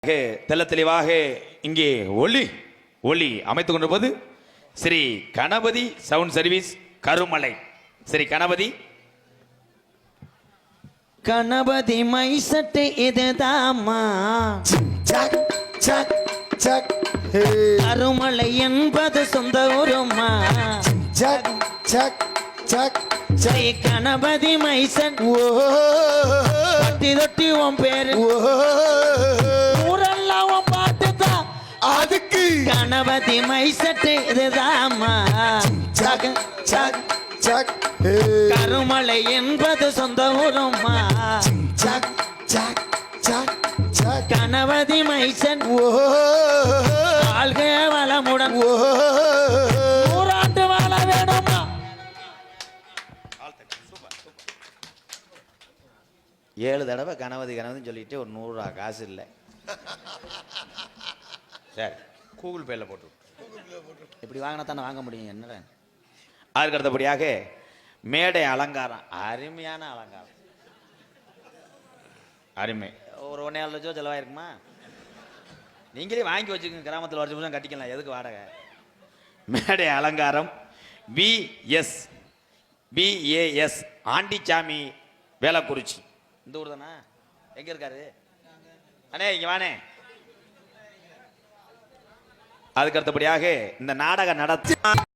தெல்ல தெளிவாக இங்கே ஒளி ஒளி அமைத்துக் கொண்டிருப்பது ஸ்ரீ கணபதி சவுண்ட் சர்வீஸ் கருமலை. ஸ்ரீ கணபதி கணபதி மைசட்டு இதுதாமா கருமலை என்பது சொந்த ஊருமா. ஸ்ரீ கணபதி மைசன் பட்டி தொட்டி உன் பேரு ஊரெல்லாம் உன் பாட்டுதான். அதுக்கு கணபதி மைசட்டு இதுதாமா கருமலை என்பது சொந்த ஊருமா. கணபதி மைசன் வாழ்க வளமுடன் ஊராண்டு வாழ வேணுமா. 7 தடவை கணபதி கணபதினு சொல்லிட்டு ஒரு 100 ரூபா காசு இல்லை. சரி கூகுள் பேல போட்டு இப்படி வாங்கினா தானே வாங்க முடியும். என்ன அதுக்கு அடுத்தபடியாக மேடை அலங்காரம், அருமையான அலங்காரம், அருமை. ஒரு 1.5 லட்சம் செலவாயிருக்குமா? நீங்களே வாங்கி வச்சுக்கோங்க, கிராமத்தில் வருஷம் கட்டிக்கலாம், எதுக்கு வாடகை. மேடை அலங்காரம் BAS ஆண்டிச்சாமி வேலக்குறிச்சி. இந்த ஊர் தானே? எங்க இருக்காரு அண்ணே? இங்க வானே. அதுக்கு அடுத்தபடியாக இந்த நாடக நடத்தி